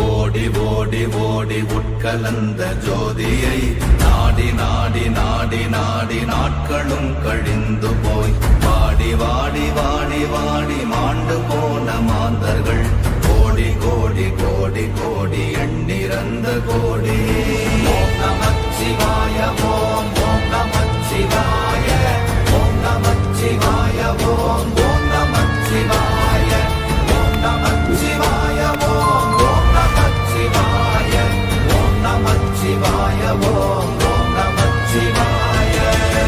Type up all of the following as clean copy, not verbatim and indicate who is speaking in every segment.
Speaker 1: ஓடி ஓடி ஓடி உட்கலந்த ஜோதியை நாடி நாடி நாடி நாடி நாட்களும் கழிந்து போய் வாடி வாடி வாடி வாடி மாண்டு போன மாந்தர்கள் கோடி கோடி கோடி கோடி எண்ணிறந்த கோடி. ஓம் நமச்சிவாய ஓம் ஓம் நமச்சிவாய ஓம் நமச்சிவாய ஓம் ஓம் நமச்சிவாய ஓம் நமச்சிவாய ஓம் ஓம் நமச்சிவாய ஓம் நமச்சிவாய ஓம் ஓம் நமச்சிவாய.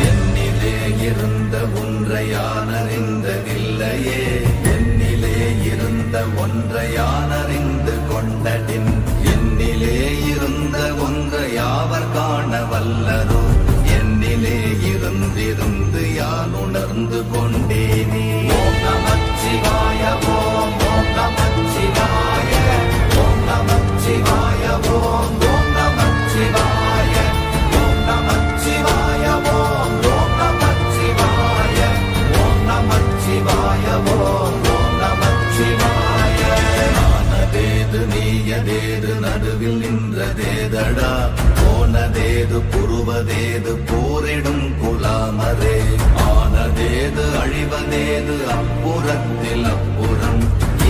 Speaker 1: என்னிலே இருந்த ஒன்றை யான் அறிந்ததில்லையே, என்னிலே இருந்த ஒன்றை யான் அறிந்து கொண்டடின், என்னிலே இருந்த ஒன்றை யாவர் காண வல்லரோ, என்னிலே இருந்திருந்து யான் உணர்ந்து கொண்டேனே. ஓம் நமச்சிவாய ஓம் ஓம் நமச்சிவாய ஓம் நமச்சிவாய ஓம் ஓம் நமச்சிவாய ஓம் நமச்சிவாய ஓம் ஓம் நமச்சிவாய ஓம் நமச்சிவாய ஓம் ஓம் நமச்சிவாய. ஆனதேது நீயதேது நடுவில் நின்றதேதடா, போனதேது புருவதேது போரிடும் குலாமரே, ஆனதேது அழிவதேது அப்புறத்தில் அப்புறம்,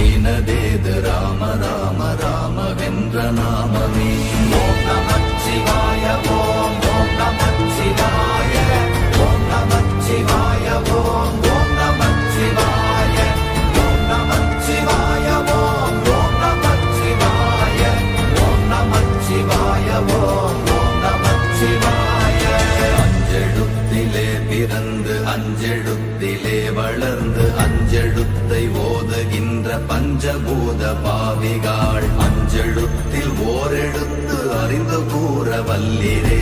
Speaker 1: ஈனதேது ராம ராம ராம வென்ற நாமமே. ஓம் நமச்சிவாய ஓம் ஓம் நமச்சிவாய ஓம் நமச்சிவாய ஓம் ஓம் நமச்சிவாய ஓம் நமச்சிவாய ஓம் ஓம் நமச்சிவாய ஓம் நமச்சிவாய ஓம் ஓம் நமச்சிவாய. அஞ்செழுத்திலே பிறந்து அஞ்செழுத்திலே வளர்ந்து அஞ்செழுத்தை ஓதுகின்ற பஞ்சபூத பாவிகாள், அஞ்செழுத்தில் ஓரெழுத்து அறிந்து கூற வல்லிரே,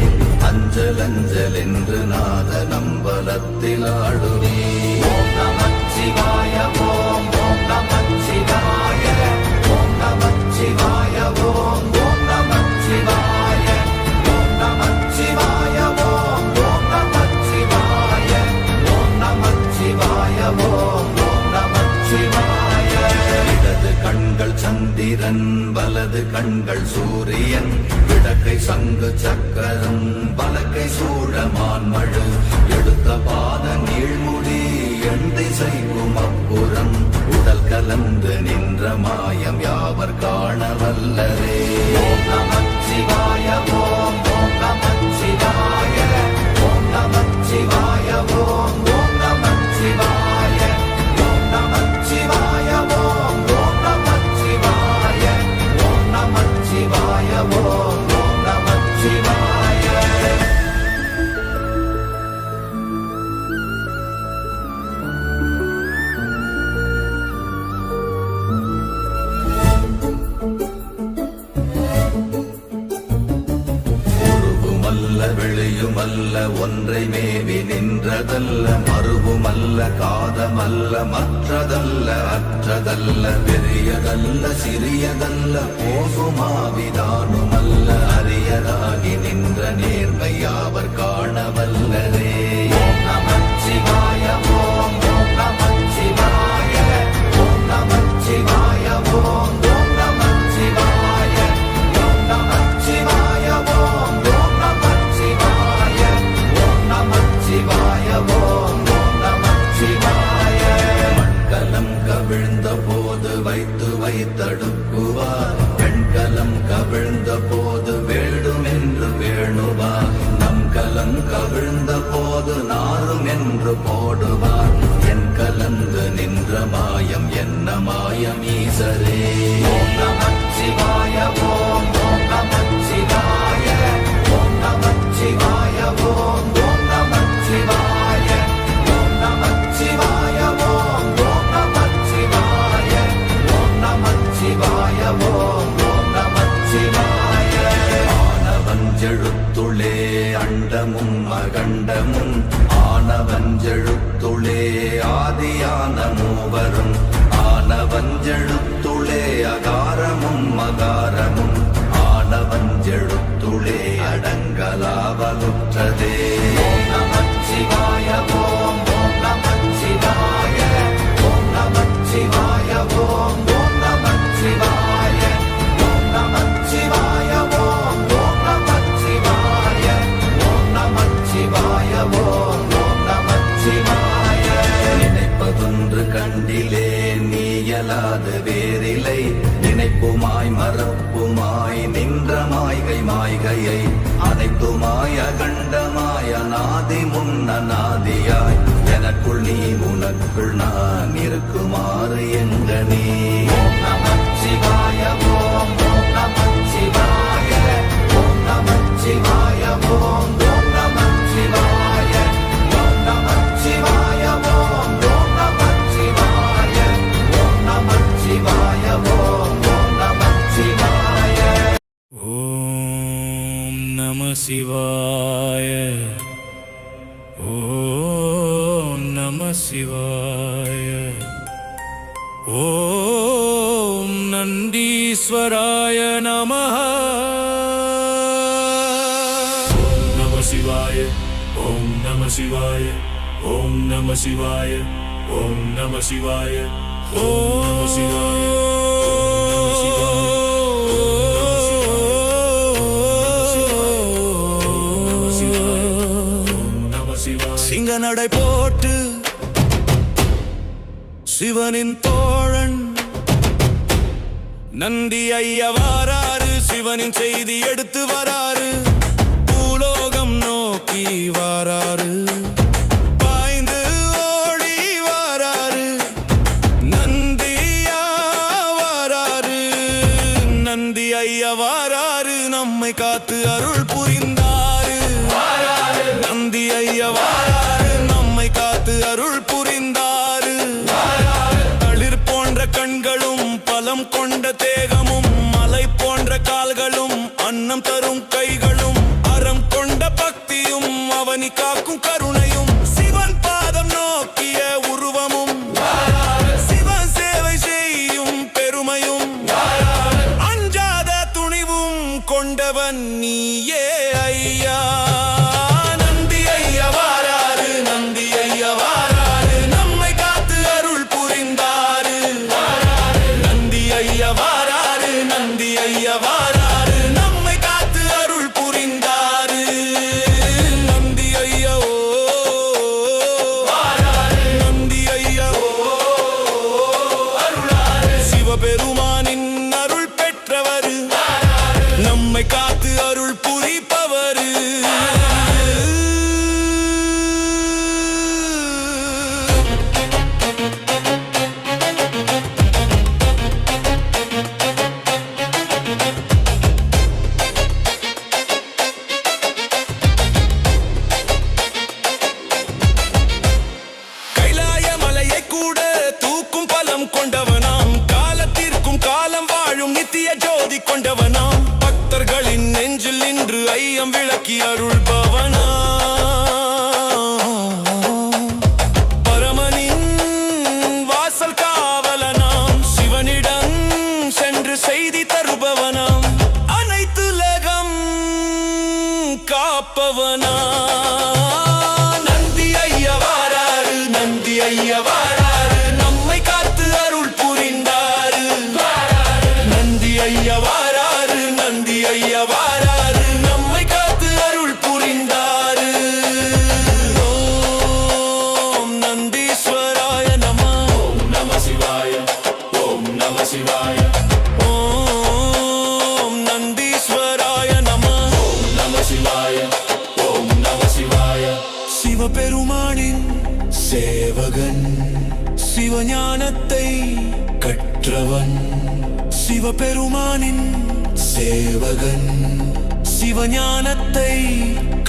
Speaker 1: அஞ்சல் அஞ்சல் என்று நாத நம்பலத்தில் ஆடுவே. ஓம் நமச்சிவாய ஓம் ஓம் நமச்சிவாய ஓம் நமச்சிவாய ஓம் ஓம் நமச்சிவாய ஓம் நமச்சிவாய ஓம் ஓம் நமச்சிவாய ஓம் நமச்சிவாய ஓம் ஓம் நமச்சிவாய. இடது கண்கள் சந்திரன் வலது கண்கள் சூரியன், இடக்கை சங்கு சக்கரம் வலக்கை சூழமான் மழு, எடுத்த பாத நீழ்முடி எண் திசைக்கும் அப்புறம், உடல் கலந்து நின்ற மாயம் யாவர் காண வல்லரே. ஓம் நமச்சிவாய ஓம் ஓம் நமச்சிவாய ஓம் நமச்சிவாய ஓம் ஓம் நமச்சிவாய ஓம் நமச்சிவாய ஓம் ஓம் நமச்சிவாய ஓம் நமச்சிவாய ஓம் ஓம் நமச்சிவாய. வெளியுமல்ல ஒன்றை மேவி நின்றதல்ல, மறுவுமல்ல காதமல்ல மற்றதல்ல அற்றதல்ல, பெரியதல்ல சிறியதல்ல போகுமாவிதானுமல்ல, அரியராகி நின்ற நேர்மை யாவர் காண வல்லரே. ஓம் நமச்சிவாய ஓம் ஓம் நமச்சிவாய ஓம் நமச்சிவாய ஓம் ஓம் நமச்சிவாய ஓம் நமச்சிவாய ஓம் ஓம் நமச்சிவாய ஓம் நமச்சிவாய ஓம் ஓம் நமச்சிவாய. மண்கலம் கவிழ்ந்த போது வைத்து வைத்தடுக்குவார், பெண்கலம் கவிழ்ந்த போது வேண்டும் என்று வேணுவார், நம் கலம் கவிழ்ந்த போது நாரும் என்று போடுவார், என் கலந்து நின்ற மாயம் என்ன மாயம் ஈசரே. ஓம் நமச்சிவாய ஓம் ஓம் நமச்சிவாய ஓம் நமச்சிவாய ஓம் ஓம் நமச்சிவாய ஓம் நமச்சிவாய ஓம் ஓம் நமச்சிவாய ஓம் நமச்சிவாய ஓம் ஓம் நமச்சிவாய. ஆனவஞ்செழுத்துளே அண்டமும் அகண்டமும், ஆனவஞ்செழுத்துளே ஆதியான மூவரும், ஆனவஞ்செழுத்துளே அகாரமும் மகாரமும், ஆனவஞ்செழுத்துளே அடங்கலாவலுற்றதே. ஓம் நமச்சிவாய ஓம் ஓம் நமச்சிவாய ஓம் நமச்சிவாய ஓம் ஓம் நமச்சிவாய ஓம் உலகிலே நீயலாது வேறில்லை. நினைப்புமாய் மறப்புமாய் நின்ற மாய்கை மாய்கையை அனைத்துமாய் அகண்டமாய் அநாதி முன்னநாதியாய் எனக்குள் நீ உனக்குள் நான் இருக்குமாறு எங்க நீ. ஓம் நமச்சிவாய ஓம் ஓம் நமச்சிவாய ஓம் நமச்சிவாய ஓம் ஓம் நமச்சிவாய ஓம் நமச்சிவாய ஓம் ஓம் நமச்சிவாய ஓம் நமச்சிவாய ஓம் ஓம் நமச்சிவாய.
Speaker 2: ஓம் நம சிவாய. ஓம் நம சிவாய. ஓம் நந்தீஸ்வராய நமः. ஓம் நம சிவாய. ஓம் நம சிவாய. ஓம் நம சிவாய. ஓம் நம சிவாய. ஓம் நம சிவாய. சிங்க நடை போட்டு சிவனின் தோழன் நந்தி ஐயா வாராரு. சிவனின் செய்தி எடுத்து வராரு. பூலோகம் நோக்கி வாராரு. பாய்ந்து ஓடி வாராரு. நந்தியா வாராரு. நந்தி ஐயா வாராரு. நம்மை காத்து அருள் புரிந்தாரு. நந்தி ஐயா வாராரு. நம்மை காத்து அருள் புரிந்தாரு. தளிர் போன்ற கண்களும் பலம் கொண்ட தேகமும் மலை போன்ற கால்களும் அன்னம் தரும் கைகளும் அறம் கொண்ட பக்தியும் அவனி காக்கும் கருணையும் சிவன் பாதம் நோக்கிய உருவமும் சிவன் சேவை செய்யும் பெருமையும் அஞ்சாத துணிவும் கொண்டவன் நீயே ஐயா. நந்தி ஐயா வாராரு. நந்தி ஐயா வாராரு. நம்மை காத்து அருள் புரிந்தாரு. நந்தி ஐயா வாராரு. நந்தி ஐயா வாராரு. நம்மை காத்து அருள் புரிந்தாரு. நந்தி ஐயா ஓ வாராரு. நந்தி ஐயா ஓ அருளாரு. சிவபெருமானின் அருள் பெற்றவர். நம்மை காத்து அருள் புரிப்பவர். கைலாய மலையை கூட தூக்கும் பலம் கொண்டவனாம். காலத்திற்கும் காலம் வாழும் நித்திய ஜோதி கொண்டவனாம். பக்தர்களின் நெஞ்சில் நின்று ஐயம் விளக்கி அருள்பவனா. பரமனின் வாசல் காவலனாம். சிவனிடம் சென்று செய்தி தருபவனாம். அனைத்து உலகம் காப்பவனா. நந்தி ஐயா வாராரு. நந்தி ஐயா வாராரு. நம்மை காத்து அருள் புரிந்தாரு. நந்தி ஐயா வாராரு. நந்தி ஐயா வாராரு. நம்மை காத்து அருள் புரிந்தாரு. ஓம் நந்தீஸ்வராய நமः. ஓம் நம சிவாய. ஓம் நம சிவாய. ஓம் நந்தீஸ்வராய நமः. ஓம் நம சிவாய. ஓம் நம சிவாய. சிவபெருமானின் சேவகன். சிவஞானத்தை கற்றவன். சிவபெருமானின் சேவகன். சிவஞானத்தை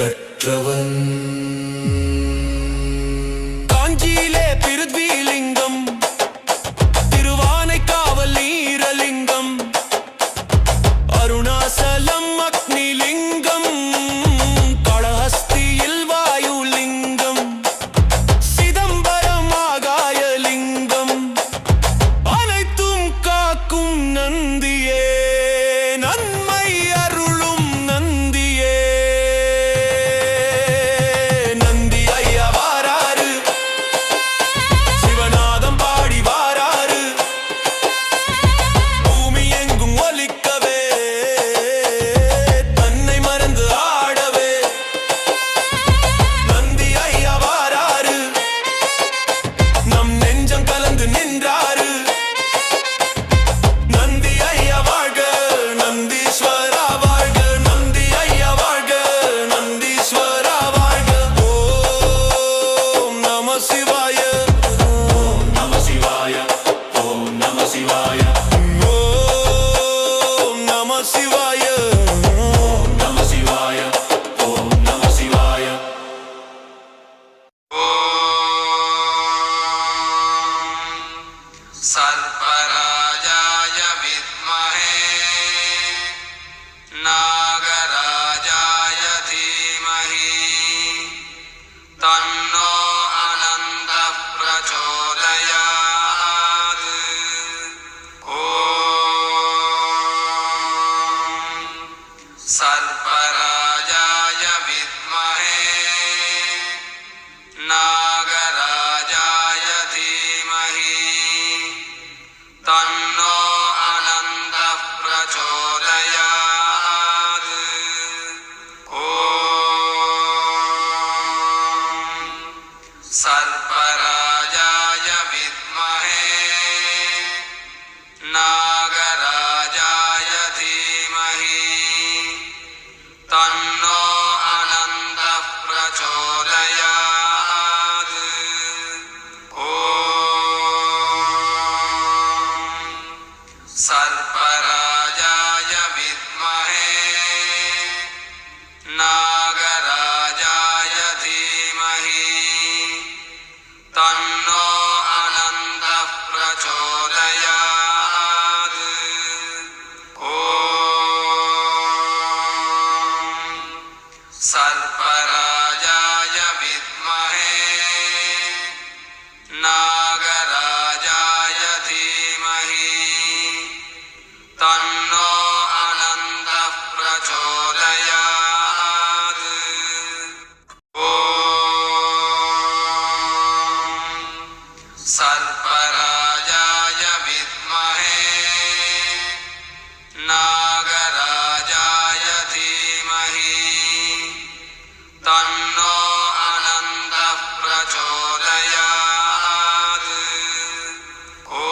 Speaker 2: கற்றவன். காஞ்சியிலே பிருத்விலிங்கம். திருவானைக்காவல் நீரலிங்கம். அருணாசலம் அக்னிலிங்கம். காளஹஸ்தியில் வாயுலிங்கம். சிதம்பரம் ஆகாயலிங்கம். அனைத்தும் காக்கும் நந்தியே. நன்மை அருளும் நந்தியே.
Speaker 1: सर्पराजाय विद्महे नागराजाय धीमहि तन्नो अनन्तः प्रचोदयात्। ॐ सर्पराजाय विद्महे नागराजाय धीमहि तन्नो अनन्तः प्रचोदयात्। ॐ सर्पराजाय विद्महे नागराजाय धीमहि तन्नो अनन्तः प्रचोदयात्। ॐ सर्पराजाय विद्महे नागराजाय धीमहि तन्नो अनन्तः प्रचोदयात्। ॐ सर्पराजाय विद्महे नागराजाय धीमहि तन्नो अनन्तः प्रचोदयात्। ॐ सर्पराजाय विद्महे नागराजाय धीमहि तन्नो अनन्तः प्रचोदयात्। ॐ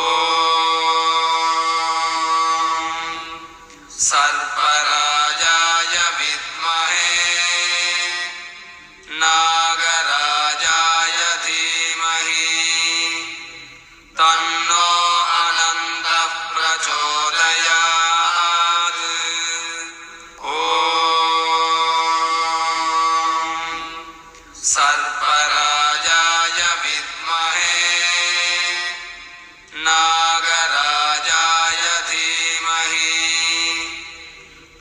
Speaker 1: सर्पराजाय विद्महे नागराजाय धीमहि तन्नो अनन्तः प्रचोदयात्। ॐ सर्पराजाय विद्महे नागराजाय धीमहि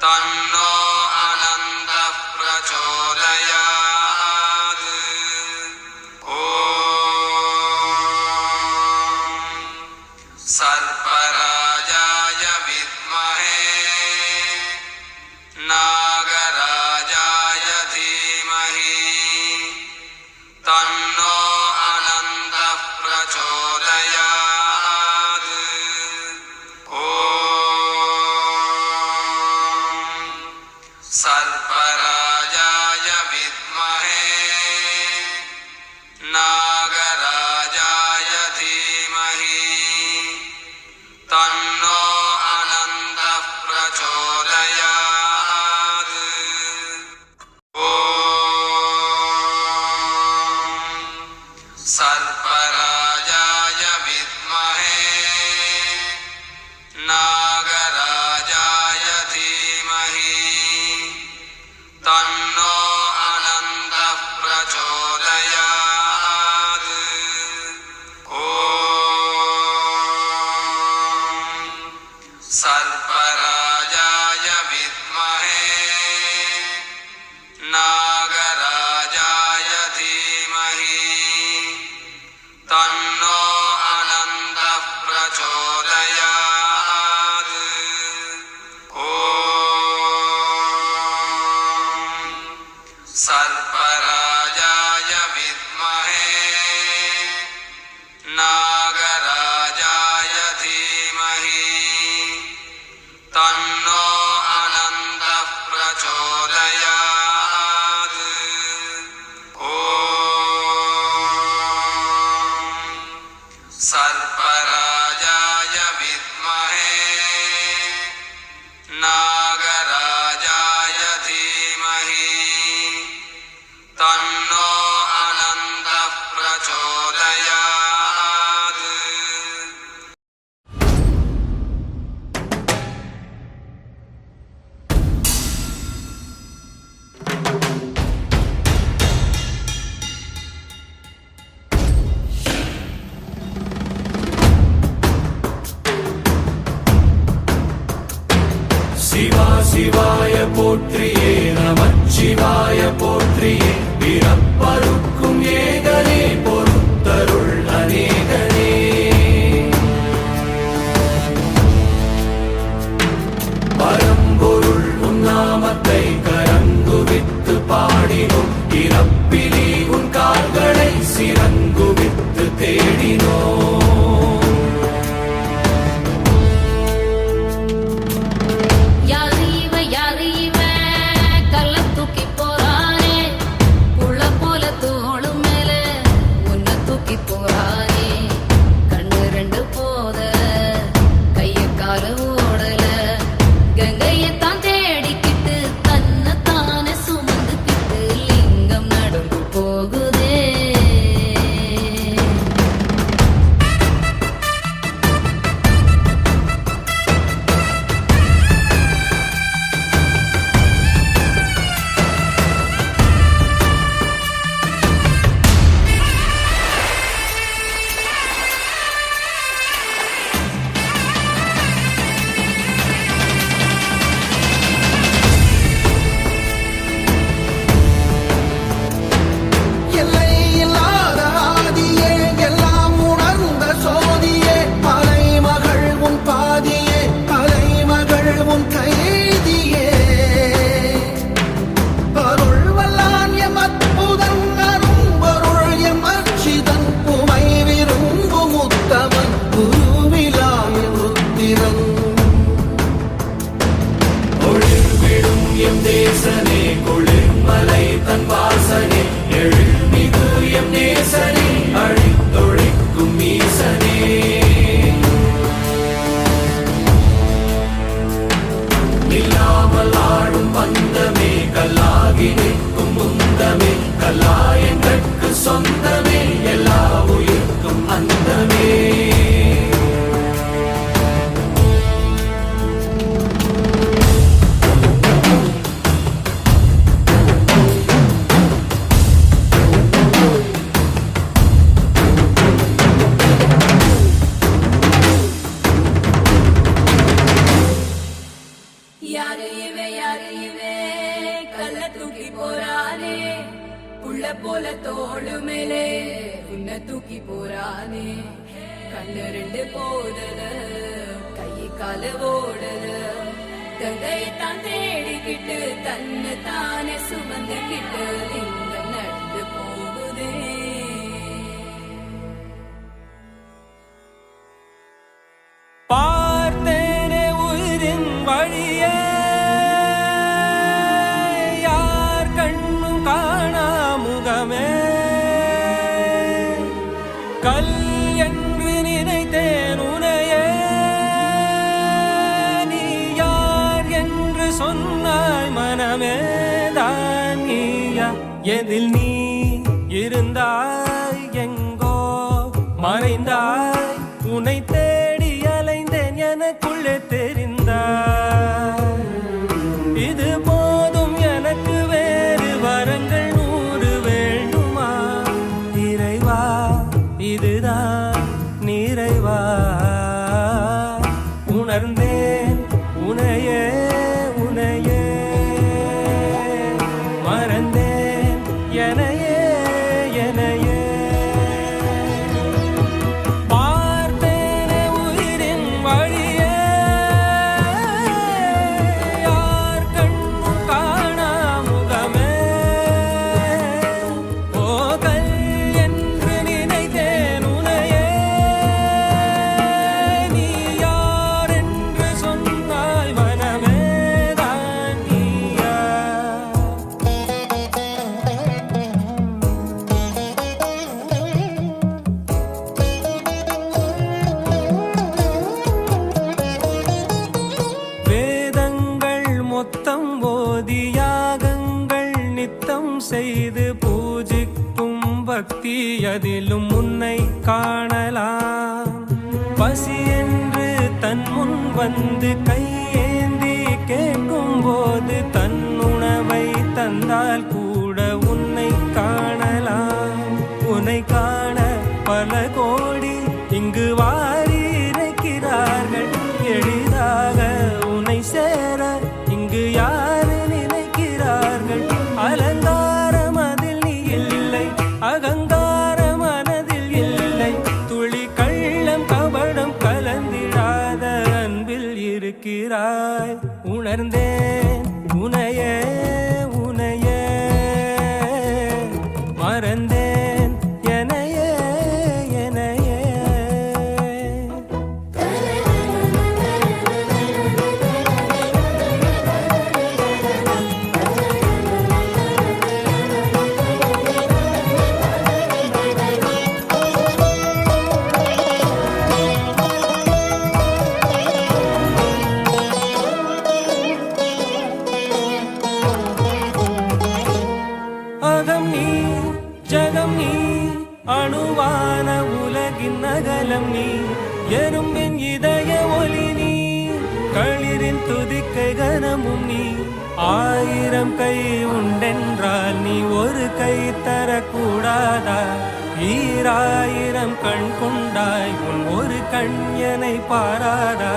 Speaker 1: तन्नो अनन्तः प्रचोदयात्। ॐ सर्पराजाय विद्महे नागराजाय धीमहि तन्नो अनन्तः प्रचोदयात्। ॐ सर्पराजाय विद्महे नागराजाय धीमहि तन्नो अनन्तः प्रचोदयात्। ॐ सर्पराजाय विद्महे नागराजाय धीमहि तन्नो अनन्तः प्रचोदयात्। ॐ सर्पराजाय विद्महे नागराजाय धीमहि तन्नो अनन्तः प्रचोदयात्। ॐ सर्पराजाय विद्महे नागराजाय धीमहि तन्नो अनन्तः प्रचोदयात्। ॐ सर्पराजाय विद्महे नागराजाय धीमहि तन्नो अनन्तः प्रचोदयात्।
Speaker 2: சிவாய போற்றியே நமச்சிவாய போற்றியே பிறப்பருக்கும் ஏகனே பொறுத்தருள் அநேகனே பரம்பொருள் உன்னாமத்தை கரங்குவித்து பாடினோம் இறப்பிலி உன் கால்களை சிறங்குவித்து தேடினோம் சொந்தமே எல்லா உயிர்க்கும் அந்தமே
Speaker 3: யாரு இவே கல்ல தூக்கி போறானே புள்ள போல தோளு மேலே உன்னை தூக்கி போறானே கண்ணு ரெண்டு போதல கை கால ஓடல கங்கையத்தான் தேடிக்கிட்டு தன்னை தானே சுமந்துக்கிட்டு லிங்கம் நடந்து போகுதே
Speaker 4: பார்த்தேனே உயிரின் வழியே யார் கண்ணும் காணா முகமே கல் என்று நினைத்தேன் உனையே நீ யார் என்று சொன்னாய் மனமே தான் நீயா எதில் நீ இருந்தாய் எங்கோ மறைந்தாய் உன்னை தேடி அலைந்தேன் எனக்குள்ளே தெரிந்தாய் இது போதும் எனக்கு வேறு வரங்கள் 100 வேண்டுமா இறைவா இதுதான் நிறைவா உணர்ந்தேன் உனையே உனையே மறந்தேன் எனையே எனையே பார்த்தேனே உயிரின் வழியே யார் கண்ணும் காணா முகமே போகல் என்று நினைத்தேன் உனையே நீ யார் என்று சொன்னாய் மனமே தான் நீயா வேதங்கள் மொத்தம் ஓதி யாகங்கள் நித்தம் செய்து பூஜிக்கும் பக்தி அதிலும் உன்னை காணலாம் பசி என்று தன் முன் வந்து கையேந்தி கேட்கும் போது தன் உணவை தந்தால் கூட உன்னை காணலாம் உன்னை காண பல கோடி இங்கு வாரி இறைக்கிறார்கள் எளிதாக உன்னை சேர இங்கு இருக்கிறாய். உணர்ந்தேன் உனையே உனையே, மறந்தேன் எனையே எனையே. அகம் நீ ஜகம் நீ, அணுவான உலகின் அகலம் நீ, எறும்பின் இதய ஒளி நீ, களிரின் துதிக்கை கனமும் நீ. 1000 கை உண்டென்றால் நீ ஒரு கை தரக்கூடாதா? 1000 கண் கொண்டாய் உன் ஒரு கண் என்னை பாராதா?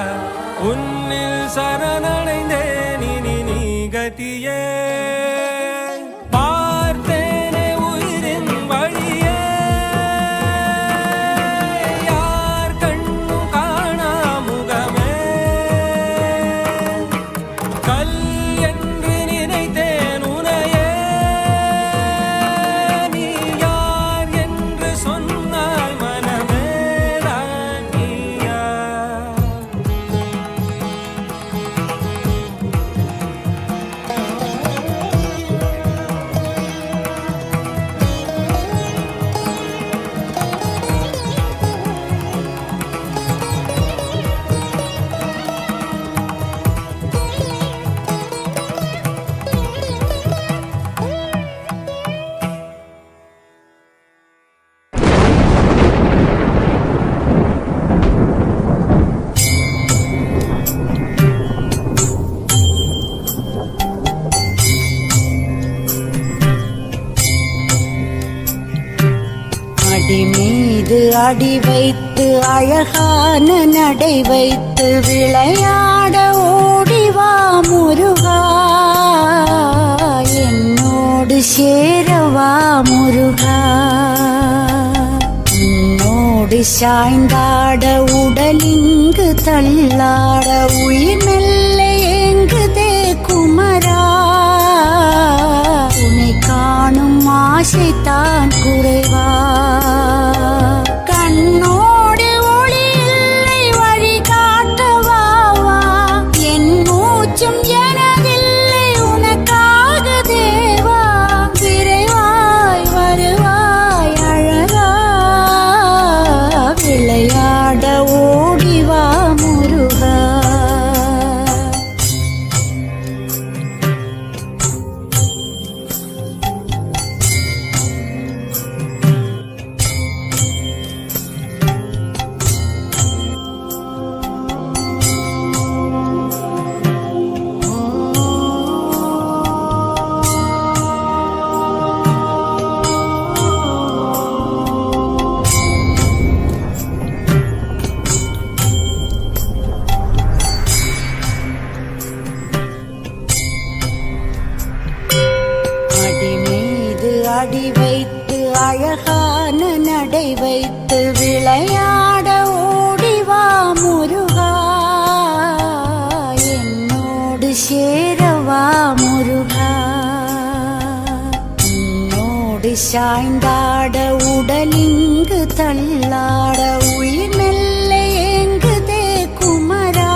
Speaker 4: உன்னில் சரணடைந்தேன் இனி நீ கதியே.
Speaker 5: அடி மீது அடி வைத்து அழகான நடை வைத்து விளையாட ஓடிவா முருகா, என்னோடு சேரவா முருகா. உன்னோடு சாய்ந்தாட உடலிங்கு தள்ளாட உயிர் மெல்ல ஏங்குதே குமரா. உன்னை காணும் ஆசைத்தான் குறைவா, கண்ணோடு ஒளி இல்லை வழி காட்டவா. என் மூச்சும் எனதில்லை உனக்காக தேவா. விரைவாய் வருவாய் அழகா, விளையாட ஓடிவா முருகா. அடி வைத்து அழகான நடை வைத்து விளையாட ஓடிவா முருகா, என்னோடு சேரவா முருகா. உன்னோடு சாய்ந்தாட உடலிங்கு தள்ளாட உயிர் மெல்ல ஏங்குதே குமரா.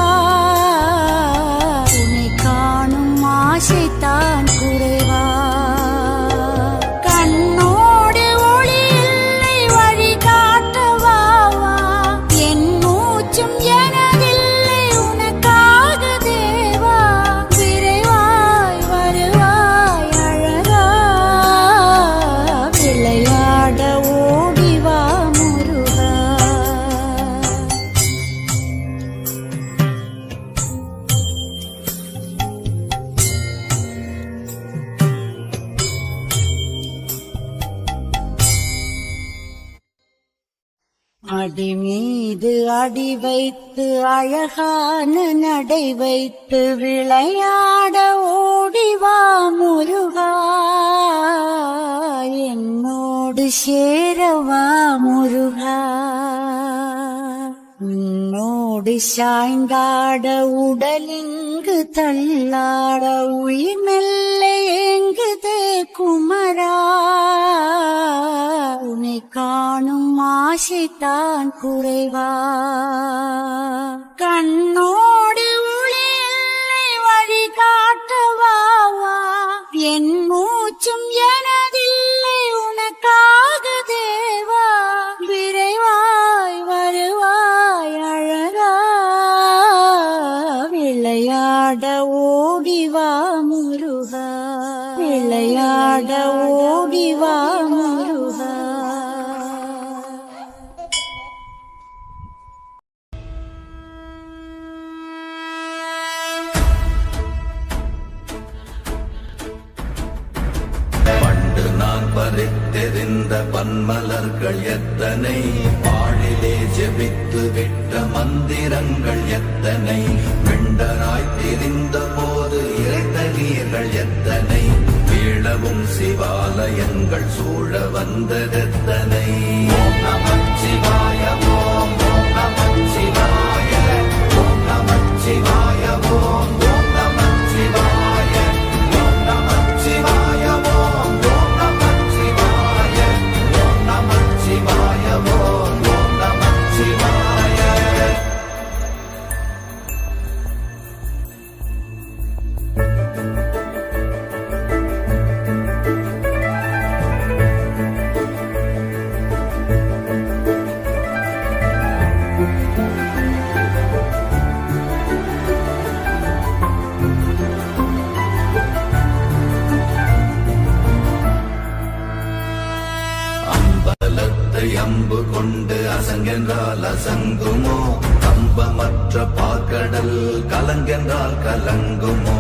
Speaker 5: உன்னை காணும் ஆசைத்தான் குறைவா, கண்ணோடு ஒளி இல்லை வழி காட்டவா. என் மூச்சும் எனதில்லை உனக்காக தேவா. விரைவாய் வருவாய் அழகா, விளையாட ஓடிவா முருகா. அடி மீது அடி வைத்து அழகான நடை வைத்து விளையாட ஓடிவா முருகா, என்னோடு சேரவா முருகா. உன்னோடு கண்ணோடு சாய்ந்தாட உடலிங்கு தள்ளாட உயிர் மெல்ல ஏங்குதே குமரா உன்னை காணும் ஆசைத்தான் குறைவா கண்ணோடு ஒளியில்லை வழி காட்டவாவா என் மூச்சும் எனதில்லை உனக்காக தேவா விரைவாய் வருவாய் அழகா விளையாட ஓடிவா முருகா விளையாட ஓடிவா முருகா
Speaker 6: பண்டு நான் பறித்தெறிந்த பன்மலர்கள் எத்தனை வாழிலே ஜெபித்து விட்ட மந்திரங்கள் எத்தனை வெண்டராய் திரிந்த போது இறைத்த நீர்கள் எத்தனை வீழவும் சிவாலயங்கள் சூழ வந்ததெத்தனை ஓம் நமச்சிவாய ஓம் ஓம் நமச்சிவாய ஓம் நமச்சிவாய ஓம் ஓம் நமச்சிவாய ஓம் நமச்சிவாய ஓம் ஓம் நமச்சிவாய ஓம் நமச்சிவாய ஓம் ஓம் நமச்சிவாய அம்பலத்தை அம்பு கொண்டு அசங்கென்றால் அசங்குமோ கம்பமற்ற பாக்கடல் கலங்கென்றால் கலங்குமோ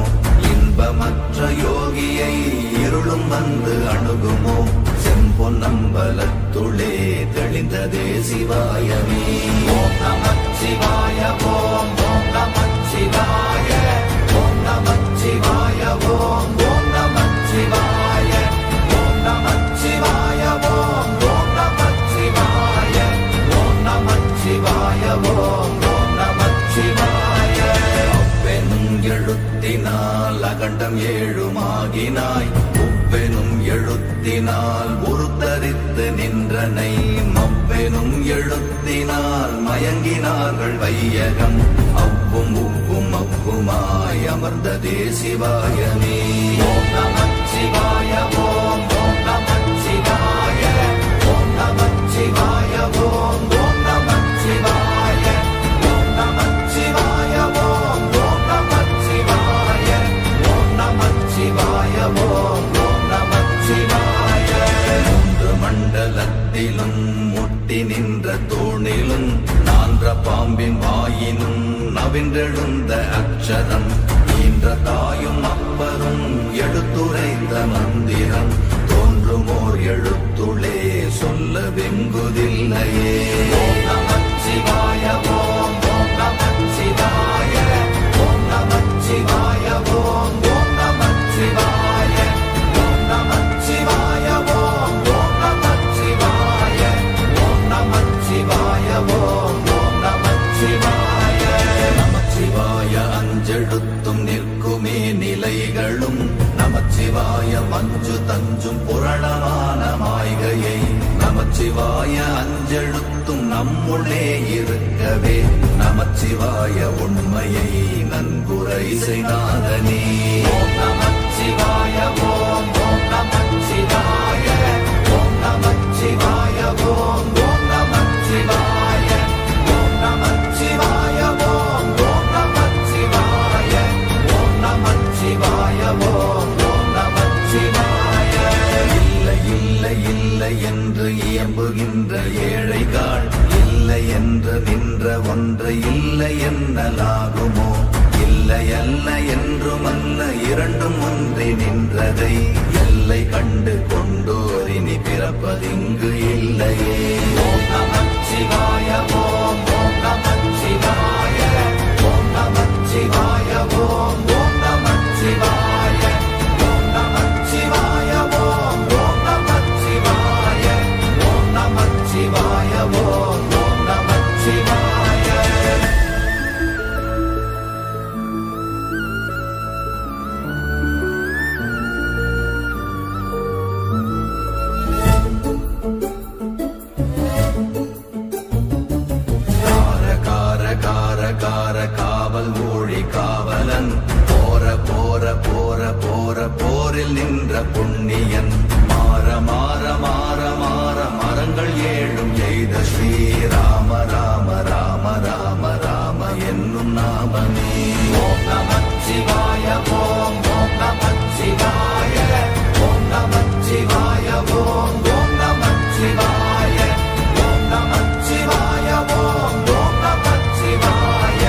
Speaker 6: இன்பமற்ற யோகியை இருளும் வந்து அணுகுமோ செம்பொன்னம்பலத்துளே தெளிந்ததே சிவாயமே ஓம் நமச்சிவாய ஓம் ஓம் நமச்சிவாய ஓம் நமச்சிவாய ஓம் ஓம் நமச்சிவாய ஓம் நமச்சிவாய ஓம் ஓம் நமச்சிவாய ஓம் நமச்சிவாய ஓம் ஓம் நமச்சிவாய அப்பெனும் எழுத்தினால் அகண்டம் ஏழுமாகினாய் உப்பெனும் எழுத்தினால் உருத்தரித்து நின்றனை மப்பெனும் எழுத்தினால் மயங்கினார்கள் வையகம் அவ்வும் உவ்வும் அவ்வுமாய் அமர்ந்ததே சிவாயமே ஓம் நமச்சிவாய ஓம் ஓம் நமச்சிவாய ஓம் நமச்சிவாய ஓம் ஓம் நமச்சிவாய ஓம் நமச்சிவாய ஓம் ஓம் நமச்சிவாய ஓம் நமச்சிவாய ஓம் ஓம் நமச்சிவாய மூன்று மண்டலத்திலும் முட்டி நின்ற தூணிலும் நான்ற பாம்பின் வாயினும் நவின்றெழுந்த அக்ஷரம் ஈன்ற தாயும் அப்பரும் எடுத்துரைத்த மந்திரம் தோன்றுமோர் எழுத்துளே சொல்ல வெங்குதில்லையே ஓம் நமச்சிவாய ஓம் ஓம் நமச்சிவாய ஓம் நமச்சிவாய ஓம் ஓம் நமச்சிவாய ஓம் நமச்சிவாய ஓம் ஓம் நமச்சிவாய ஓம் நமச்சிவாய ஓம் ஓம் நமச்சிவாய நமச்சிவாய அஞ்செழுத்தும் நிற்குமே நிலைகளும் நமச்சிவாய மஞ்சு தஞ்சும் புரணமான மாய்கையை நமச்சிவாய அஞ்செழுத்தும் நம்முள்ளே இருக்கவே நமச்சிவாய உண்மையை நன்குரை செய்தாதனே ஓம் நமச்சிவாய ஓம் ஓம் நமச்சிவாய ஓம் நமச்சிவாய ஓம் ஓம் நமச்சிவாய ஓம் நமச்சிவாய ஓம் ஓம் நமச்சிவாய ஓம் நமச்சிவாய ஓம் ஓம் நமச்சிவாய இல்லை இல்லை இல்லை என்று இயம்புகின்ற ஏழைகள் இல்லை என்று நின்ற ஒன்றை இல்லை என்னலாகுமோ இல்லை அல்ல என்றுமல்ல இரண்டும் ஒன்றி நின்றதை எல்லை கண்டு கொண்டோரினி பிறப்பதிங்கு இல்லையே ஓம் நமச்சிவாய ஓம் ஓம் நமச்சிவாய ஓம் நமச்சிவாய ஓம் ஓம் நமச்சிவாய ஓம் நமச்சிவாய ஓம் ஓம் நமச்சிவாய ஓம் நமச்சிவாய ஓம் ஓம் நமச்சிவாய நாமமே. ஓம் நமச்சிவாய ஓம் ஓம் நமச்சிவாய ஓம் நமச்சிவாய ஓம் ஓம் நமச்சிவாய ஓம் நமச்சிவாய ஓம் ஓம் நமச்சிவாய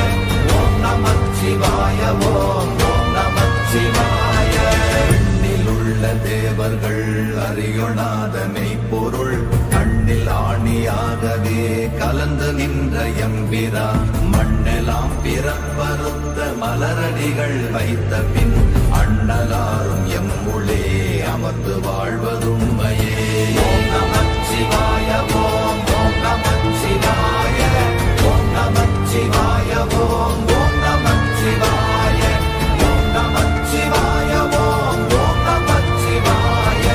Speaker 6: ஓம் நமச்சிவாய ஓம் ஓம் நமச்சிவாய. எண்ணிலுள்ள தேவர்கள் அறியொணாத மெய்ப்பொருள் கண்ணில் ஆணியாகவே கலந்து நின்ற எம்பிரா மண்ணெல்லாம் பிறப்பறுத்த மலரடிகள் வைத்த பின் அண்ணலாரும் எம்முளே அமர்ந்து வாழ்வதுண்மையே. ஓம் நமச்சிவாய ஓம் ஓம் நமச்சிவாய ஓம் நமச்சிவாய ஓம் ஓம் நமச்சிவாய ஓம் நமச்சிவாய ஓம் ஓம் நமச்சிவாய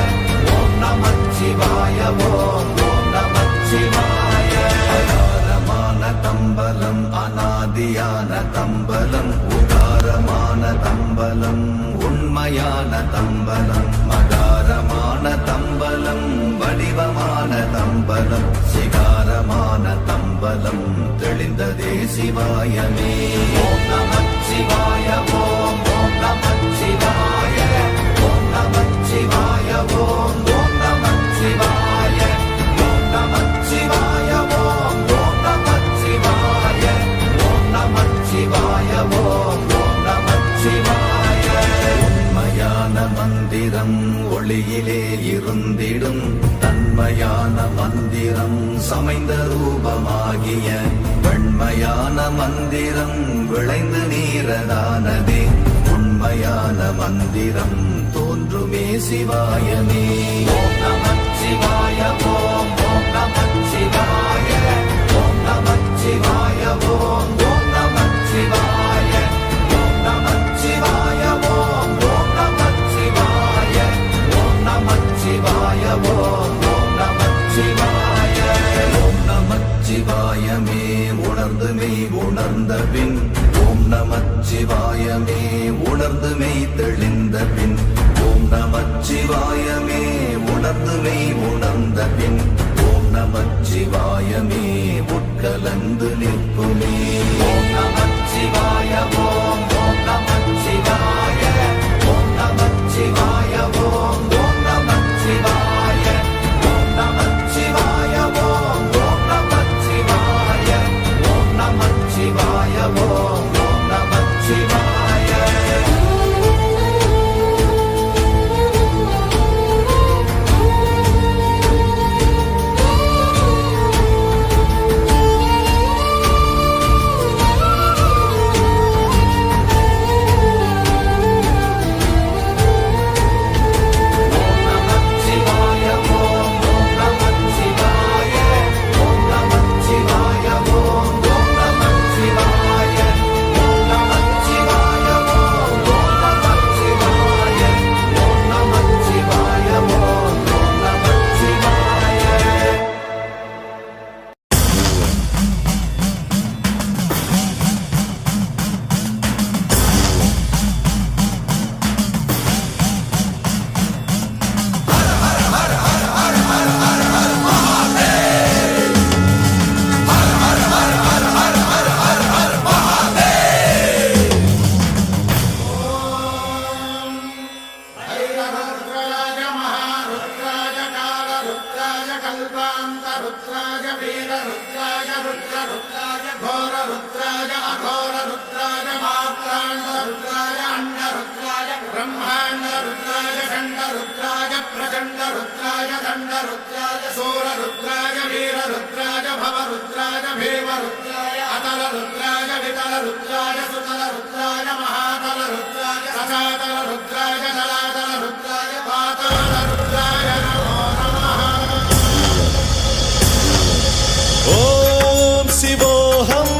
Speaker 6: ஓம் நமச்சிவாய ஓம் ஓம் நமச்சிவாய. அகாரமான தம்பலம் அநாதியான தம்பலம் உகாரமான தம்பலம் உண்மையான தம்பலம் மகாரமான தம்பலம் வடிவமான தம்பலம் சிகாரமான தம்பலம் தெளிந்ததே சிவாயமே. ஓம் நமச்சிவாய ஓம் ஓம் நமச்சிவாய ஓம் நமச்சிவாய ஓம் ஓம் நமச்சிவாய ஓம் நமச்சிவாய ஓம் ஓம் நமச்சிவாய ஓம் நமச்சிவாய ஓம் ஓம் நமச்சிவாய. உண்மையான மந்திரம் ஒளியிலே இருந்திடும் தன்மையான மந்திரம் சமைந்த ரூபமாகிய வெண்மையான மந்திரம் விளைந்து நீரதானதே உண்மையான மந்திரம் தோன்றுமே சிவாயமே. ஓம் நமச்சிவாய ஓம் ஓம் நமச்சிவாய ஓம் நமச்சிவாய ஓம் ஓம் நமச்சிவாய ஓம் நமச்சிவாய ஓம் ஓம் நமச்சிவாய ஓம் நமச்சிவாய ஓம் ஓம் நமச்சிவாய. ஓம் நமச்சிவாயமே உணர்ந்து மெய் உணர்ந்த பின் ஓம் நமச்சிவாயமே உணர்ந்து மெய் தெளிந்த பின் ஓம் நமச்சிவாயமே உணர்ந்து மெய் உணர்ந்த பின் ஓம் நமச்சிவாயமே உட்கலந்து நிற்குமே. ஓம் நமச்சிவாய ஓம் ஓம் நமச்சிவாய ஓம் நமச்சிவாய ஓம் ஓம் நமச்சிவாய ஓம் நமச்சிவாய ஓம் ஓம் நமச்சிவாய ஓம் நமச்சிவாய ஓம் ஓம் நமச்சிவாய.
Speaker 2: ஓம் சிவோஹம்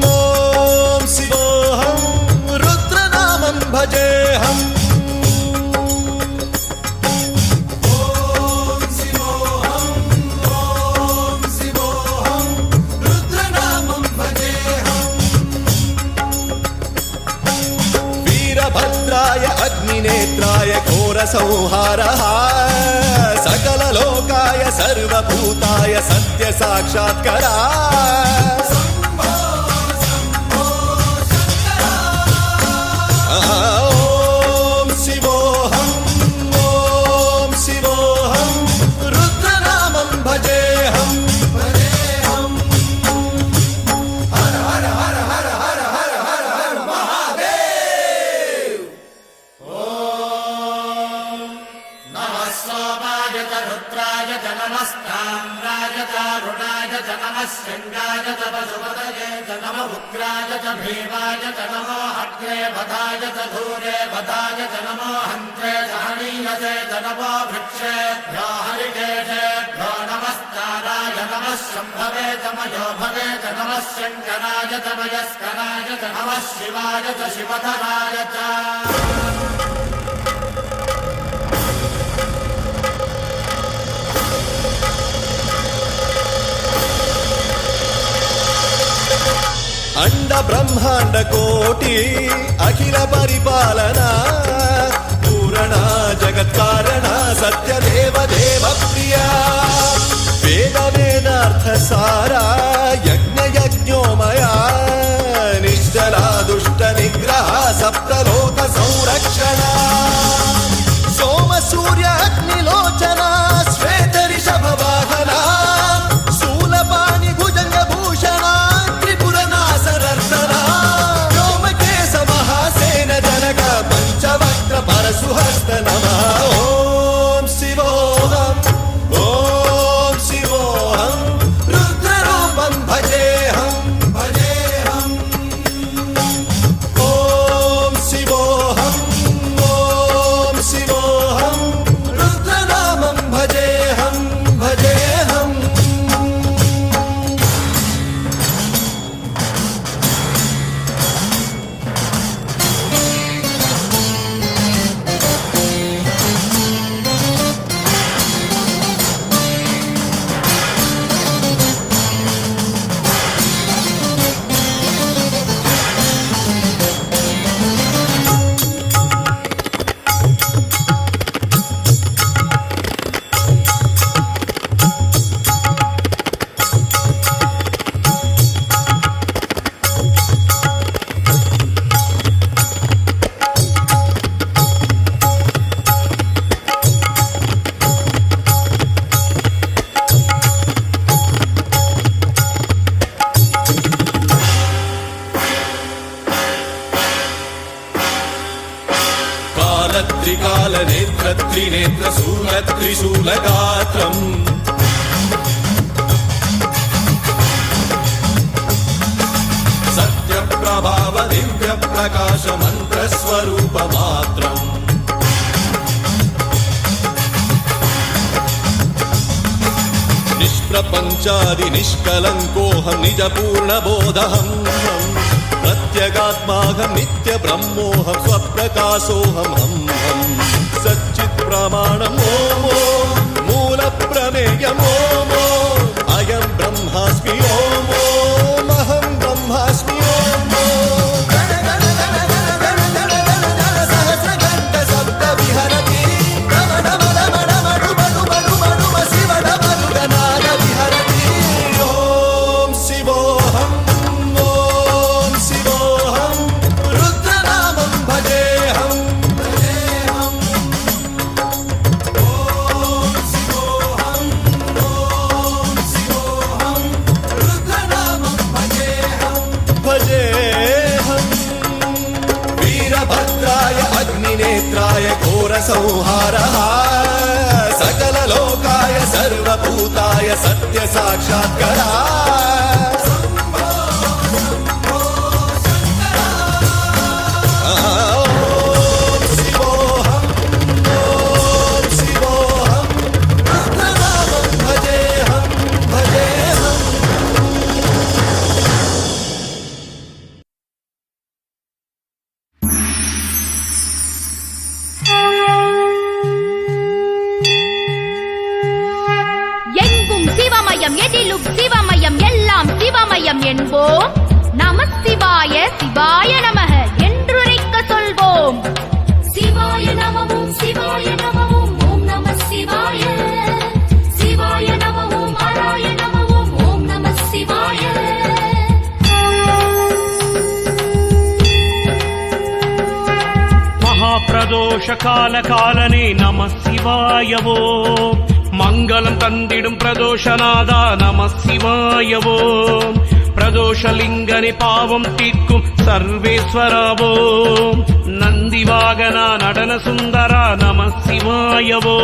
Speaker 2: ஓம் சிவோஹம் ருத்ரநாமம் பஜேஹம். ஓம் சிவோஹம் ஓம் சிவோஹம் ருத்ரநாமம் பஜேஹம். வீரபத்ராய அக்னிநேத்ராய घोरसंहारः सकललोकाय सर्वभूताय सत्यसाक्षात्करा. शम्भो शम्भो शङ्कर
Speaker 6: उग्राय च भीमाय च नमो अग्रे भदाय च धूरे भदाय च नमो हन्त्रे सहनीयसे च नमो वृक्षेभ्यो हरिकेशेभ्यो नमस्काराय नमः शम्भवे च मयो भवे च नमः शङ्कराय च मयस्कराय च नमः शिवाय च शिवधराय च
Speaker 2: अंड ब्रह्मांड कोटि अखिल परिपालना पूरण जगत्कारण सत्य देव देव प्रिया वेद वेदार्थ सारा यज्ञ यज्ञोमया निश्चला दुष्ट निग्रह सप्तलोक संरक्षणा सोम सूर्य अग्निलोचना श्वेत ऋषभ वाहना शूलपाणि भुजंग भूषण परशुहस्त नमः ओम शिवोहम रुद्ररूपं भजेहम ओम शिवोहम रुद्रनामं भजेहम त्रिकाल नेत्र त्रिनेत्र शूल त्रिशूलगात्रम् सत्य प्रभाव दिव्य प्रकाश मंत्र स्वरूप मात्रम् निष्प्रपंचादि निष्कलंकोऽहं निज पूर्ण बोधहम् प्रत्यगात्माहं नित्य ब्रह्मोऽहं स्वप्रकाशोऽहं हम सच्चित् प्रमाणम् ओम मूल प्रमेयम् ओम अयं ब्रह्मास्मि ओम अहं ब्रह्मास्मि ओम सहस्रघण्ट शब्द विहरति शिवडमरुगनाद विहरति ओम शिवोऽहम् नेत्राय घोर संहारः सकल लोकाय सर्वभूताय सत्य साक्षात्करा
Speaker 7: என்போம். நமசிவாய சிவாய நமக என்றுரைக்க சொல்வோம். சிவாய நமவும் சிவாய நமவும் ஓம் நம சிவாய. சிவாய நமவும் ஹராய நமவும் ஓம் நம சிவாய.
Speaker 8: மகாபிரதோஷ கால காலனே நம சிவாயவோ. மங்களம் தந்திடும் பிரதோஷநாதா நம சிவாயவோ. கனதோஷலிங்கனே பாவம் தீர்க்கும் சர்வேஸ்வராவோ நந்திவாகனா நடன சுந்தரா நம சிவாயவோ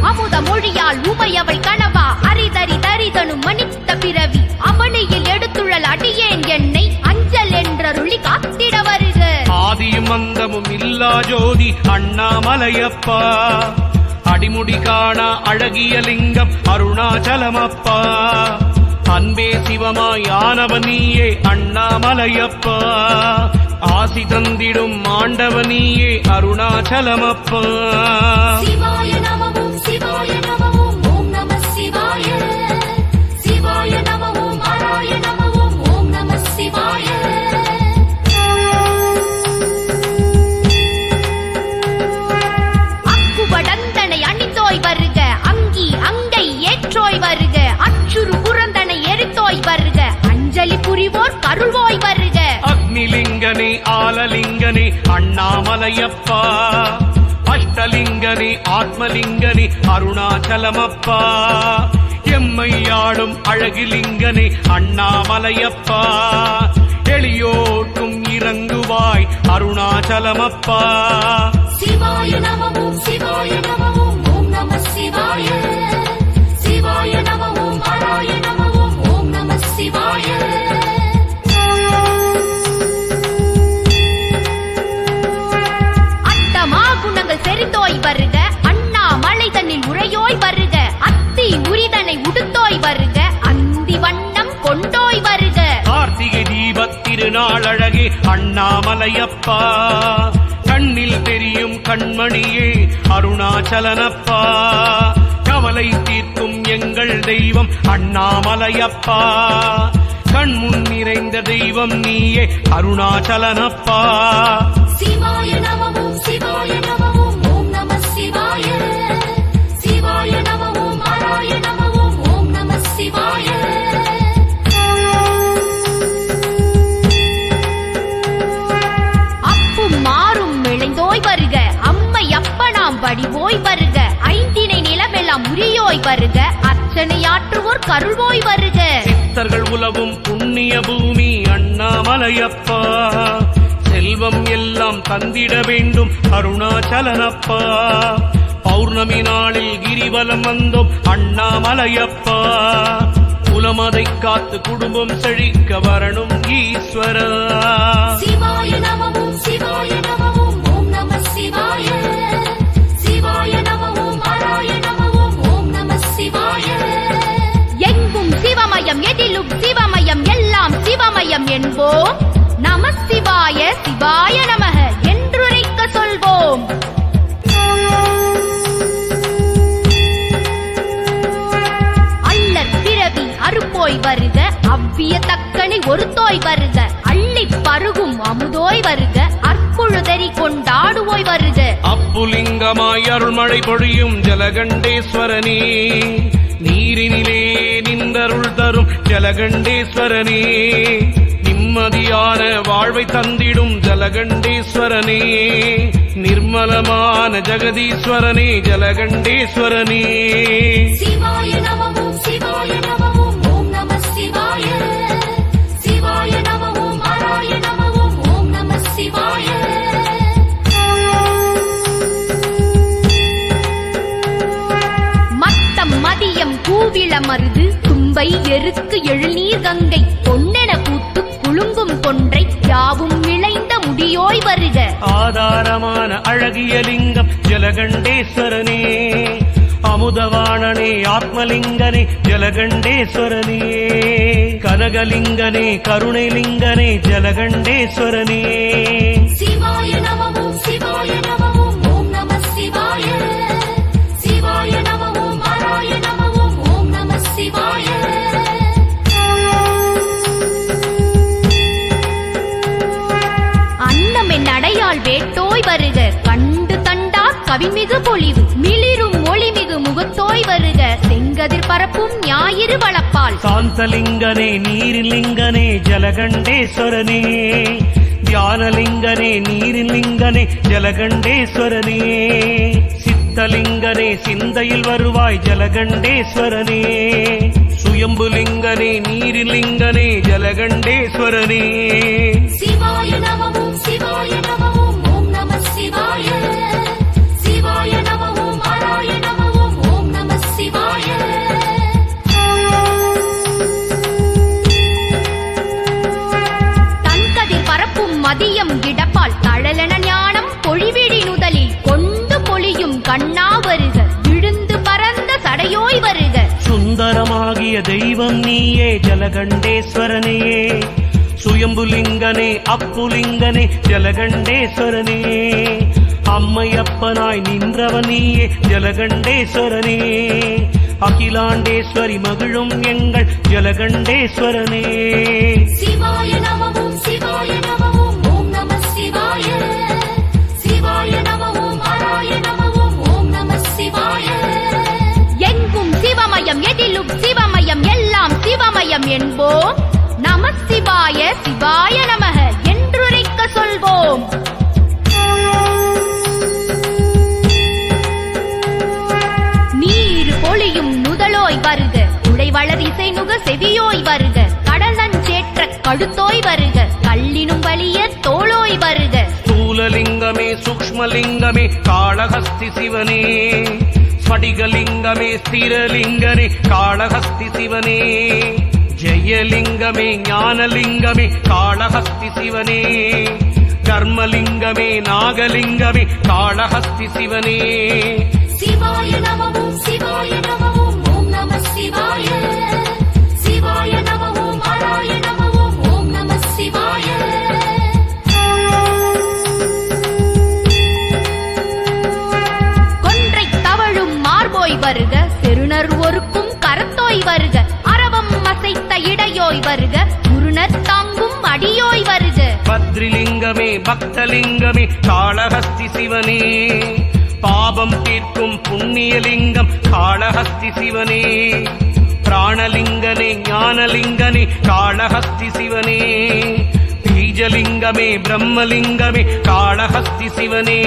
Speaker 7: அமுத மொழியால் உமையவள் கனவா அரிதரி தரிதனும் மனித்த பிறவி அவனியில் எடுத்துழல் அடியேன் என்னை அஞ்சல் என்றருளி காத்திட வருக
Speaker 8: ஆதியும் அந்தமும் இல்லா ஜோதி அண்ணாமலையப்பா அடிமுடி காணா அழகிய லிங்கம் அருணாச்சலமப்பா அன்பே சிவமாயானவனியே அண்ணாமலையப்பா ஆசி தந்திடும் ஆண்டவனியே அருணாச்சலமப்பா
Speaker 3: சிவாய நமவும் சிவாய நமவும் ஓம் நம சிவாய சிவாய நமவும் ஆராய நமவும் ஓம் நம சிவாய
Speaker 7: அக்குவடந்தனை அணிந்தோய் வருக அங்கி அங்கை ஏற்றோய் வருக அச்சுறு புறந்தனை எரித்தோய் வருக அஞ்சலி புரிவோர் கருள்வோய் வருக
Speaker 8: அக்னிலிங்கனே ஆலலிங்கனே அண்ணாமலையப்பா அஷ்டலிங்கனே ஆத்மலிங்கனே அருணாச்சலமப்பா எம்மையாடும் அழகிலிங்கனே அண்ணாமலையப்பா எளியோட்டும் இறங்குவாய் அருணாச்சலமப்பா
Speaker 3: சிவாய நமவும் சிவாய நமவும் ஓம் நம சிவாய சிவாய நமவும் ஆராய நமவும் ஓம் நம சிவாய
Speaker 7: அட்டமாகுணங்கள் செறிந்தோய் வருக அண்ணாமலை தன்னில் உரையோய் வருக அத்தி உரிதனை உடுத்தோய் வருக அந்தி வண்ணம் கொண்டோய் வருக
Speaker 8: கார்த்திகை தீபத் திருநாள் அழகே அண்ணாமலையப்பா கண்ணில் தெரியும் கண்மணியே அருணாச்சலனப்பா கவலை தீர்க்கும் எங்கள் தெய்வம் அண்ணாமலையப்பா கண்முன் நிறைந்த தெய்வம் நீயே அருணாச்சலனப்பா
Speaker 3: சிவாய நமவும் சிவாய நமவும் ஓம் நம சிவாய சிவாய நமவும் ஆராய நமவும் ஓம் நம சிவாய
Speaker 7: அப்பும் மாறும் விளைந்தோய் வருக அம்மை அப்பனாம் வடிவோய் வருக ஐந்தினை நிலமெல்லாம் உரியோய் வருக அர்ச்சனையாற்றுவோர் கருள்வோய் வருக
Speaker 8: சித்தர்கள் உலவும் புண்ணிய பூமி அண்ணாமலையப்பா செல்வம் எல்லாம் தந்திட வேண்டும் அருணாச்சலனப்பா பௌர்ணமி நாளில் கிரிவலம் வந்தோம் அண்ணாமலையப்பா குலமதை காத்து குடும்பம் செழிக்க வரணும் ஈஸ்வரா
Speaker 3: சிவாய நமவும் சிவாய நமவும் ஓம் நம சிவாய சிவாய நமவும் ஆராய நமவும் ஓம் நம சிவாய
Speaker 7: எங்கும் சிவமயம் எதிலும் சிவமயம் எல்லாம் சிவமயம் என்போம் நம சிவாய சிவாய நமக என்றுரைக்க சொல்வோம் அல்லற் பிறவி அறுப்போய் வருக அவ்விய தக்கனை ஒருத்தோய் வருக அள்ளி பருகும் அமுதோய் வருக அற்புழுதறி கொண்டாடுவோய் வருக
Speaker 8: அப்புலிங்கமாய் அருள்மழை பொழியும் ஜலகண்டேஸ்வரனே நீரினிலே நின்றருள் தரும் ஜலகண்டேஸ்வரனே நிம்மதியான வாழ்வை தந்திடும் ஜலகண்டேஸ்வரனே நிர்மலமான ஜெகதீஸ்வரனே ஜலகண்டேஸ்வரனே
Speaker 3: சிவாய நமவும் சிவாய நமவும் ஓம் நம சிவாய சிவாய நமவும் ஆராய நமவும் ஓம் நம சிவாய
Speaker 7: மத்தம் மதியம் கூவிள மருது தும்பை எருக்கு எழுநீர் கங்கை பொன்னென பூத்து குலுங்கும் கொன்றை யாவும் விளைந்த முடியோய் வருக
Speaker 8: ஆதாரமான அழகிய லிங்கம் ஜலகண்டேஸ்வரனே அமுதவாணனே ஆத்மலிங்கனே ஜலகண்டேஸ்வரனே கனகலிங்கனே கருணைலிங்கனே ஜலகண்டேஸ்வரனே
Speaker 3: சிவாய நமவும் சிவாய நமவும் ஓம் நம சிவாய சிவாய நமவும் ஆராய நமவும் ஓம் நம சிவாய
Speaker 7: அன்னமென் அடையாள் வேட்டோய் வருக கண்டு தண்டா கவிமிகு பொலிவு மிளிரும் ஒளிமிகு முகத்தோய் வருக செங்கதிர் பரப்பும் ஞாயிறு வளப்பால்
Speaker 8: சாந்தலிங்கனே நீரிலிங்கனே ஜலகண்டேஸ்வரனே தியானலிங்கனே நீரிலிங்கனே ஜலகண்டேஸ்வரனே சித்த சித்தலிங்கனே சிந்தையில் வருவாய் ஜலகண்டேஸ்வரனே சுயம்புலிங்கனே நீரிலிங்கனே ஜலகண்டேஸ்வரனே
Speaker 3: சிவாய நமவும் சிவாய நமவும் ஓம் நம சிவாய சிவாய நமவும் ஹராய நமவும் ஓம் நம சிவாய
Speaker 7: தன்கதிர் பரப்பும் மதியம் இடப்பால் தழலென ஞானம் பொழிவிடி நுதலில் கொண்டு பொழியும் கண்ணா வருக விழுந்து பறந்த சடையோய் வருக
Speaker 8: சுந்தரமாகிய தெய்வம் நீயே ஜலகண்டேஸ்வரனே சுயம்புலிங்கனே அப்புலிங்கனே ஜலகண்டேஸ்வரனே அம்மையப்பனாய் நின்றவன் நீயே ஜலகண்டேஸ்வரனே அகிலாண்டேஸ்வரி மகிழும் எங்கள் ஜலகண்டேஸ்வரனே
Speaker 3: சிவாய நமவும் சிவாய நமவும் ஓம் நம சிவாய சிவாய நமவும் ஹராய நமவும் ஓம் நம சிவாய
Speaker 7: எங்கும் சிவமயம் எதிலும் சிவமயம் எல்லாம் சிவமயம் என்போம் நம சிவாய சிவாய நமக என்றுரைக்க சொல்வோம் நீர் பொழியும் நுதலோய் வருக உடைவளர் இசை நுக செவியோய் வருக கடல் நஞ்சேற்ற கடுத்தோய் வருக கல்லினும் வலிய தோளோய் வருக
Speaker 8: ஸ்தூலலிங்கமே சூக்ஷ்மலிங்கமே காளஹஸ்தி சிவனே ஸ்படிகலிங்கமே ஸ்திரலிங்கனே காளஹஸ்தி சிவனே ஜெயலிங்கமே ஞானலிங்கமே காளஹஸ்தி சிவனே கர்மலிங்கமே நாகலிங்கமே காளஹஸ்தி சிவனே
Speaker 3: சிவாய நமவும் சிவாய நமவும் ஓம் நம சிவாய சிவாய நமவும் ஹராய நமவும் ஓம் நம சிவாய
Speaker 7: கொன்றை தவழும் மார்போய் வருக செருணர் ஒருக்கும் கரத்தோய் வருக அரவம் அசைத்த இடையோய் வருக குருணர் தாங்கும் அடியோய் வருக
Speaker 8: பத்ரிலிங்கமே பக்தலிங்கமே காளஹஸ்தி சிவனே பாபம் தீர்க்கும் புண்ணியலிங்கம் காளஹஸ்தி சிவனே பிராணலிங்கனே ஞானலிங்கனே காளஹஸ்தி சிவனே பீஜலிங்கமே பிரம்மலிங்கமே காளஹஸ்தி சிவனே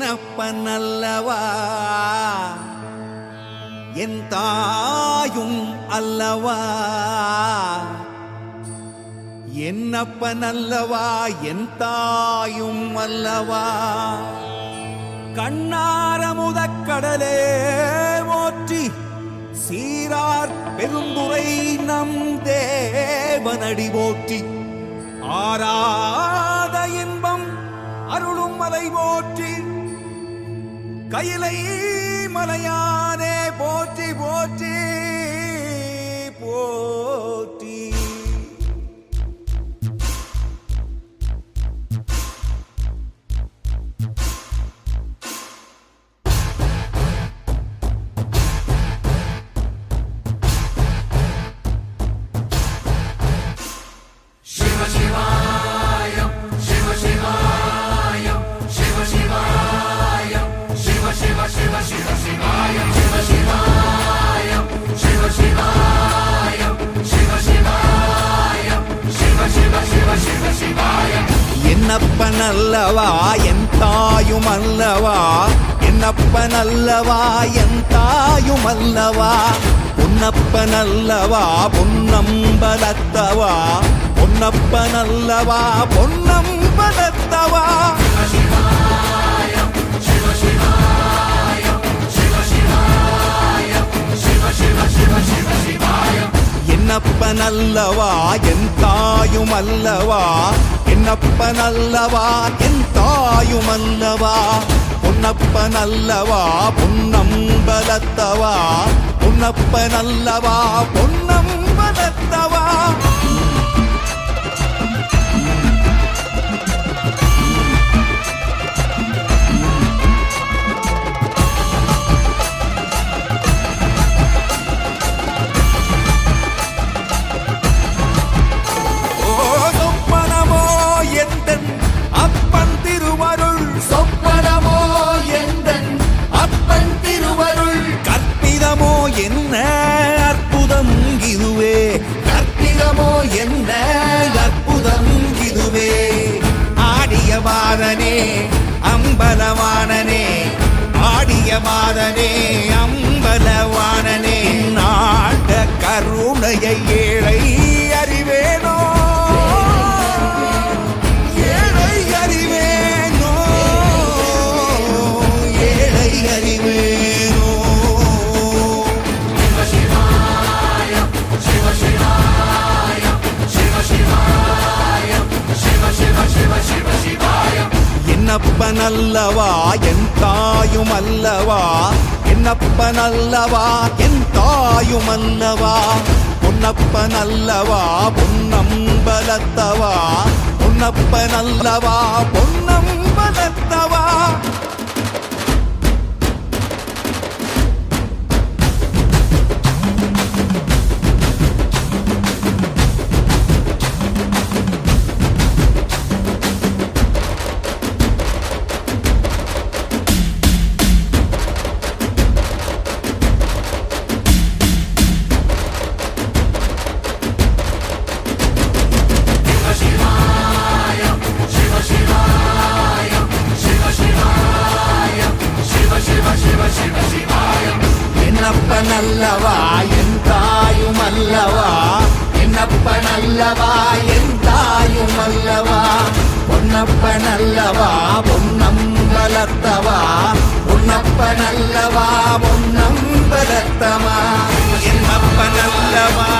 Speaker 2: என்னப்பனல்லவா என் தாயும் அல்லவா என்னப்பனல்லவா என் தாயும் அல்லவா கண்ணாரமுதக்கடலே போற்றி சீரார் பெருந்துரை நம் தேவனடி போற்றி ஆராத இன்பம் அருளும் மலை போற்றி கையிலை மலையானே போற்றி போற்றி போற்றி என்னப்பனல்லவா என் தாயும் அல்லவா என்னப்பனல்லவா என் தாயும் அல்லவா பொன்னப்பனல்லவா பொன்னம்பலத்தவா பொன்னப்பனல்லவா பொன்னம்பலத்தவா என்னப்பனல்லவா என் தாயும் அல்லவா என்னப்பனல்லவா என் தாயும் அல்லவா பொன்னப்பனல்லவா பொன்னம்பலத்தவா பொன்னப்பனல்லவா பொன்னம்பலத்தவா சொப்பனமோ எந்தன் அப்பன் திருவருள் சொப்பனமோ
Speaker 9: மாதவனே அம்பலவாணனே ஆடிய மாதனே அம்பலவாணனே நாட கருணையை ஏழை அறிவேனோ ஏழை அறிவேனோ ஏழை அறிவேனோ என்னப்பனல்லவா என் தாயும் அல்லவா என்னப்பனல்லவா என் தாயும் அல்லவா பொன்னப்பனல்லவா பொன்னம்பலத்தவா பொன்னப்பனல்லவா பொன்னம்பலத்தவா என்னப்பனல்லவா என் தாயும் அல்லவா என்னப்பனல்லவா என் தாயும் அல்லவா பொன்னப்பனல்லவா பொன்னம்பலத்தவா பொன்னப்பனல்லவா பொன்னம்பலத்தவா என்னப்பனல்லவா